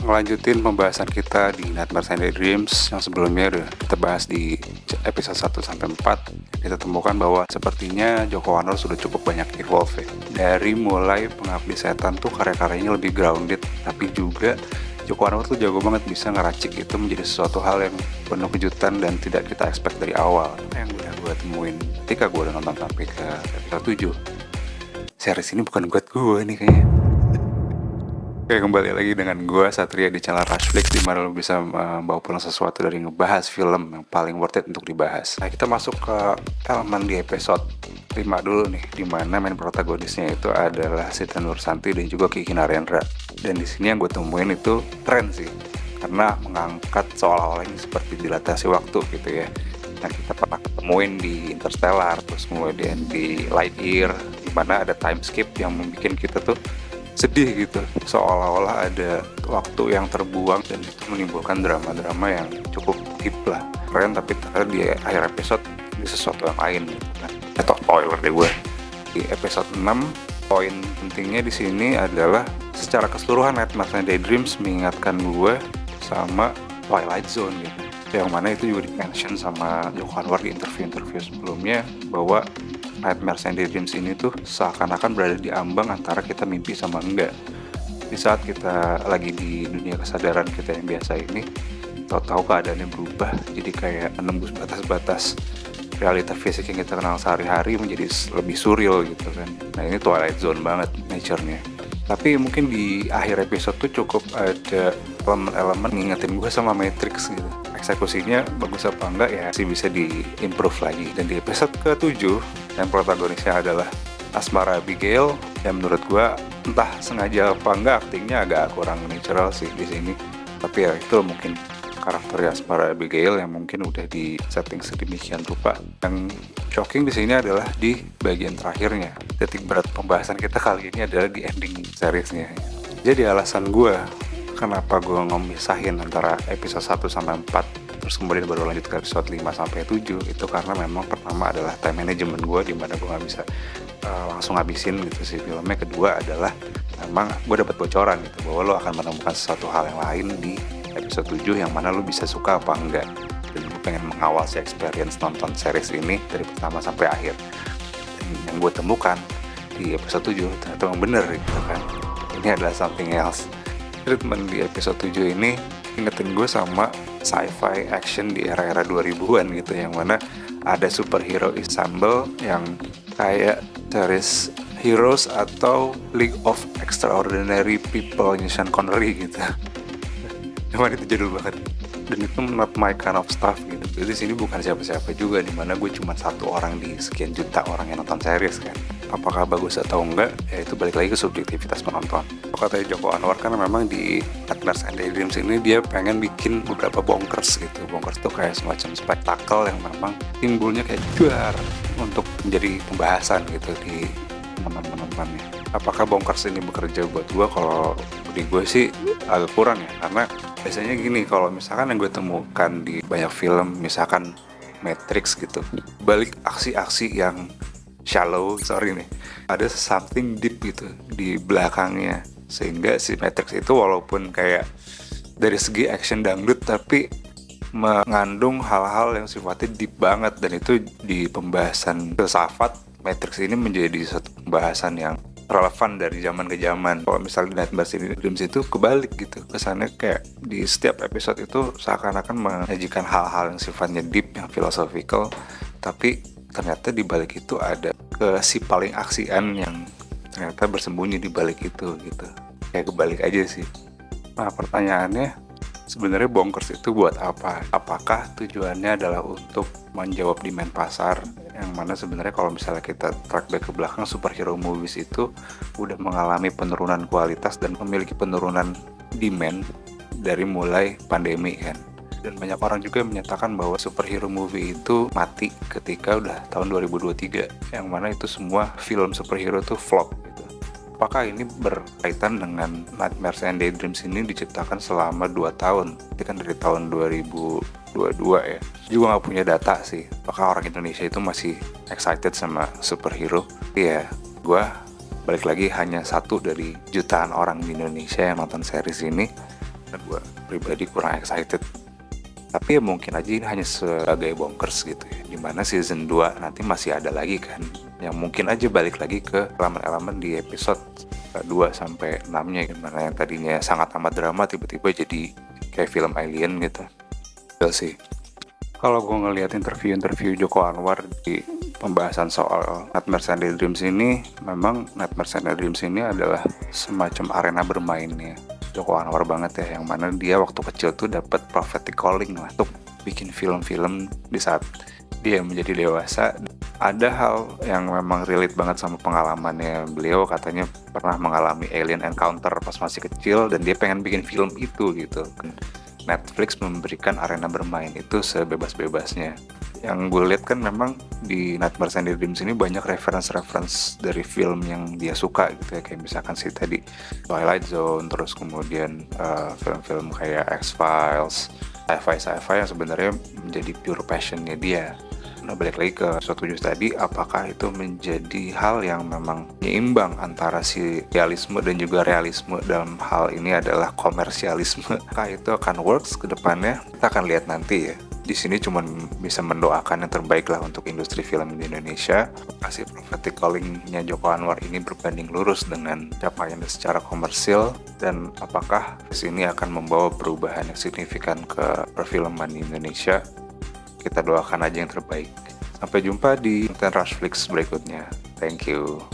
Ngelanjutin pembahasan kita di Nightmares and Daydreams yang sebelumnya udah kita bahas di episode 1-4. Kita temukan bahwa sepertinya Joko Anwar sudah cukup banyak evolve ya. Dari mulai Pengabdi Setan tuh karya-karyanya lebih grounded, tapi juga Joko Anwar tuh jago banget bisa ngeracik itu menjadi sesuatu hal yang penuh kejutan dan tidak kita expect dari awal. Yang udah gue temuin ketika gue udah nonton sampai ke episode 7. Series ini bukan buat gue nih kayaknya. Oke, kembali lagi dengan gue Satria di channel Rushflix, di mana lo bisa membawa pulang sesuatu dari ngebahas film yang paling worth it untuk dibahas. Nah, kita masuk ke elemen di episode 5 dulu nih, di mana main protagonisnya itu adalah Siti Nursanti dan juga Kiki Narendra. Dan di sini yang gue temuin itu keren sih, karena mengangkat seolah-olah ini seperti dilatasi waktu gitu ya. Nah, kita pernah ketemuin di Interstellar, terus kemudian di Lightyear, di mana ada time skip yang membuat kita tuh sedih gitu, seolah-olah ada waktu yang terbuang, dan itu menimbulkan drama-drama yang cukup deep lah, keren. Tapi ternyata di akhir episode ini sesuatu yang lain gitu kan. Atau spoiler deh gue. Di episode 6, poin pentingnya di sini adalah secara keseluruhan Nightmares and Daydreams mengingatkan gue sama Twilight Zone gitu, yang mana itu juga di-mention sama Joko Anwar di interview-interview sebelumnya, bahwa Nightmares and Daydreams ini tuh seakan-akan berada di ambang antara kita mimpi sama enggak. Di saat kita lagi di dunia kesadaran kita yang biasa ini, tahu-tahu keadaannya berubah, jadi kayak menembus batas-batas realita fisik yang kita kenal sehari-hari menjadi lebih surreal gitu kan. Nah, ini Twilight Zone banget nature-nya. Tapi mungkin di akhir episode tuh cukup ada elemen-elemen ngingetin gue sama Matrix gitu. Eksekusinya bagus apa enggak ya sih bisa di-improve lagi. Dan di episode ke-7, yang protagonisnya adalah Asmara Abigail, yang menurut gue entah sengaja apa enggak aktingnya agak kurang natural sih di sini. Tapi ya itu mungkin karakter Asmara Abigail yang mungkin udah di setting sedemikian rupa. Yang shocking di sini adalah di bagian terakhirnya. Titik berat pembahasan kita kali ini adalah di ending seriesnya. Jadi alasan gue kenapa gue ngemisahin antara episode 1-4 terus kemudian baru lanjut ke episode 5-7 itu karena memang pertama adalah time management gue, dimana gue gak bisa langsung ngabisin gitu sih filmnya. Kedua adalah memang gue dapat bocoran gitu bahwa lo akan menemukan sesuatu hal yang lain di episode 7 yang mana lo bisa suka apa enggak. Dan gue pengen mengawal si experience nonton series ini dari pertama sampai akhir. Dan yang gue temukan di episode 7 ternyata memang bener gitu kan. Ini adalah something else. Treatment di episode 7 ini ingetin gue sama sci-fi action di era-era 2000-an gitu, yang mana ada superhero ensemble yang kayak series Heroes atau League of Extraordinary People nya Sean Connery gitu. Cuman itu jadul banget, dan itu not my kind of stuff gitu. Jadi sini bukan siapa-siapa juga, dimana gue cuma satu orang di sekian juta orang yang nonton series kan. Apakah bagus atau enggak, ya itu balik lagi ke subjektivitas penonton. Katanya Joko Anwar kan memang di Nightmares and Daydreams ini dia pengen bikin beberapa bonkers gitu. Bonkers tuh kayak semacam spektakel yang memang timbulnya kayak juar untuk menjadi pembahasan gitu di teman-temannya. Apakah bonkers ini bekerja buat gue? Kalau di gue sih agak kurang ya, karena biasanya gini, kalau misalkan yang gue temukan di banyak film, misalkan Matrix gitu, balik aksi-aksi yang shallow, ada something deep gitu di belakangnya, sehingga si Matrix itu walaupun kayak dari segi action dangdut, tapi mengandung hal-hal yang sifatnya deep banget. Dan itu di pembahasan filsafat, Matrix ini menjadi satu pembahasan yang relevan dari zaman ke zaman. Kalau misalnya di Nightmares and Daydreams itu kebalik gitu, kesannya kayak di setiap episode itu seakan-akan menyajikan hal-hal yang sifatnya deep, yang philosophical, tapi ternyata di balik itu ada si paling aksian yang ternyata bersembunyi di balik itu gitu. Kayak kebalik aja sih. Nah, pertanyaannya sebenarnya bonkers itu buat apa? Apakah tujuannya adalah untuk menjawab demand pasar, yang mana sebenarnya kalau misalnya kita track back ke belakang, superhero movies itu udah mengalami penurunan kualitas dan memiliki penurunan demand dari mulai pandemi kan. Dan banyak orang juga menyatakan bahwa superhero movie itu mati ketika udah tahun 2023, yang mana itu semua film superhero itu flop gitu. Apakah ini berkaitan dengan Nightmares and Daydreams ini diciptakan selama 2 tahun? Itu kan dari tahun 2022 ya. Juga gak punya data sih, apakah orang Indonesia itu masih excited sama superhero. Iya, gue balik lagi hanya satu dari jutaan orang di Indonesia yang nonton series ini. Dan gue pribadi kurang excited. Tapi ya mungkin aja ini hanya sebagai bonkers gitu ya. Dimana season 2 nanti masih ada lagi kan. Yang mungkin aja balik lagi ke elemen-elemen di episode 2 sampai 6-nya. Dimana yang tadinya sangat amat drama tiba-tiba jadi kayak film alien gitu. Betul sih. Kalau gue ngelihat interview Joko Anwar di pembahasan soal Nightmares and Dreams ini, memang Nightmares and Dreams ini adalah semacam arena bermainnya Joko Anwar banget ya, yang mana dia waktu kecil tuh dapat prophetic calling lah untuk bikin film-film di saat dia menjadi dewasa. Ada hal yang memang relate banget sama pengalamannya beliau, katanya pernah mengalami alien encounter pas masih kecil dan dia pengen bikin film itu gitu. Netflix memberikan arena bermain itu sebebas-bebasnya. Yang gue lihat kan memang di Nightmares and Dreams ini banyak reference dari film yang dia suka gitu ya, kayak misalkan sih tadi Twilight Zone, terus kemudian film-film kayak X-Files, sci-fi yang sebenarnya menjadi pure passionnya dia. Nah, balik lagi ke episode 7 tadi, apakah itu menjadi hal yang memang menyeimbang antara si realisme dan juga realisme dalam hal ini adalah komersialisme? Apakah itu akan works ke depannya? Kita akan lihat nanti ya. Di sini cuma bisa mendoakan yang terbaik lah untuk industri film di Indonesia. Kasih prophetic calling-nya Joko Anwar ini berbanding lurus dengan capaian secara komersil, dan apakah di sini akan membawa perubahan yang signifikan ke perfilman di Indonesia. Kita doakan aja yang terbaik. Sampai jumpa di konten Rushflix berikutnya. Thank you.